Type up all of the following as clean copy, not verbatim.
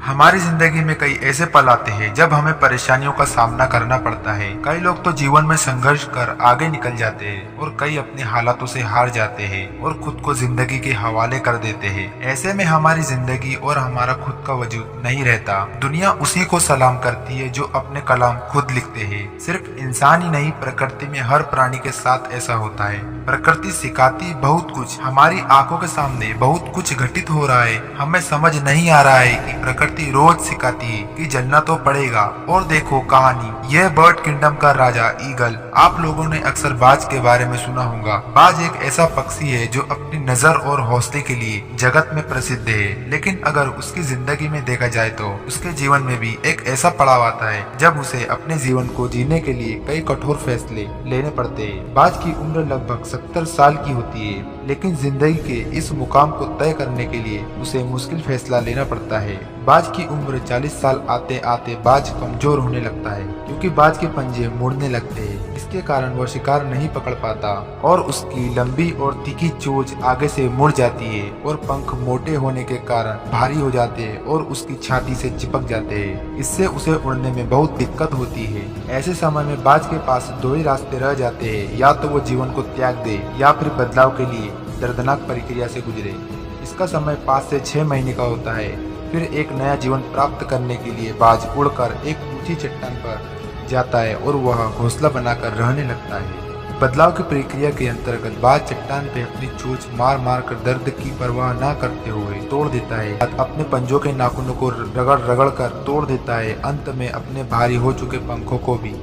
हमारी जिंदगी में कई ऐसे पल आते हैं जब हमें परेशानियों का सामना करना पड़ता है। कई लोग तो जीवन में संघर्ष कर आगे निकल जाते हैं और कई अपने हालातों से हार जाते हैं और खुद को जिंदगी के हवाले कर देते हैं। ऐसे में हमारी जिंदगी और हमारा खुद का वजूद नहीं रहता। दुनिया उसी को सलाम करती है जो अपने कलाम खुद लिखते हैं। सिर्फ इंसान ही नहीं, प्रकृति में हर प्राणी के साथ ऐसा होता है। प्रकृति सिखाती बहुत कुछ, हमारी आंखों के सामने बहुत कुछ घटित हो रहा है। हमें समझ नहीं आ रहा है कि प्रकृति रोज सिखाती है कि जलना तो पड़ेगा। और देखो कहानी, यह बर्ड किंगडम का राजा ईगल। आप लोगों ने अक्सर बाज के बारे में सुना होगा। बाज एक ऐसा पक्षी है जो अपनी नजर और हौसले के लिए जगत में प्रसिद्ध है। लेकिन अगर उसकी जिंदगी में देखा जाए तो उसके जीवन में भी एक ऐसा पड़ाव आता है जब उसे अपने जीवन को जीने के लिए कई कठोर फैसले लेने पड़ते हैं। बाज की उम्र लगभग 70 साल की होती है, लेकिन जिंदगी के इस मुकाम को तय करने के लिए उसे मुश्किल फैसला लेना पड़ता है। बाज की उम्र 40 साल आते आते बाज कमजोर होने लगता है, क्योंकि बाज के पंजे मुड़ने लगते हैं। इसके कारण वह शिकार नहीं पकड़ पाता और उसकी लंबी और तीखी चोंच आगे से मुड़ जाती है और पंख मोटे होने के कारण भारी हो जाते हैं और उसकी छाती से चिपक जाते हैं। इससे उसे उड़ने में बहुत दिक्कत होती है। ऐसे समय में बाज के पास दो ही रास्ते रह जाते हैं, या तो वो जीवन को त्याग दे या फिर बदलाव के लिए दर्दनाक प्रक्रिया से गुजरे। इसका समय 5 से 6 महीने का होता है। फिर एक नया जीवन प्राप्त करने के लिए बाज उड़कर एक ऊंची चट्टान पर जाता है और वह घोंसला बनाकर रहने लगता है। बदलाव की प्रक्रिया के अंतर्गत बाज चट्टान पे अपनी चोंच मार मार कर दर्द की परवाह न करते हुए तोड़ देता है। अपने पंजों के नाखूनों को रगड़ रगड़ कर तोड़ देता है। अंत में अपने भारी हो चुके पंखों को भी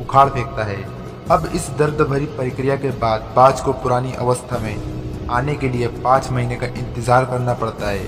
उखाड़ फेंकता है। अब इस दर्द भरी प्रक्रिया के बाद बाज को पुरानी अवस्था में आने के लिए 5 महीने का इंतजार करना पड़ता है,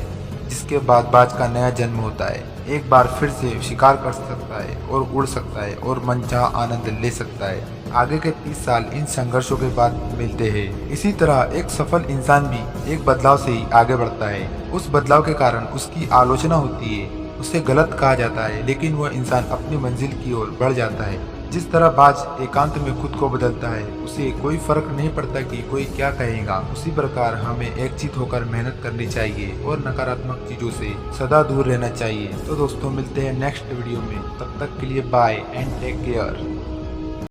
जिसके बाद बाज का नया जन्म होता है। एक बार फिर से शिकार कर सकता है और उड़ सकता है और मनचाहा आनंद ले सकता है। आगे के 30 साल इन संघर्षों के बाद मिलते हैं। इसी तरह एक सफल इंसान भी एक बदलाव से ही आगे बढ़ता है। उस बदलाव के कारण उसकी आलोचना होती है, उसे गलत कहा जाता है, लेकिन वह इंसान अपनी मंजिल की ओर बढ़ जाता है। जिस तरह बाज एकांत में खुद को बदलता है, उसे कोई फर्क नहीं पड़ता कि कोई क्या कहेगा। उसी प्रकार हमें एकचित होकर मेहनत करनी चाहिए और नकारात्मक चीजों से सदा दूर रहना चाहिए। तो दोस्तों, मिलते हैं नेक्स्ट वीडियो में। तब तक के लिए बाय एंड टेक केयर।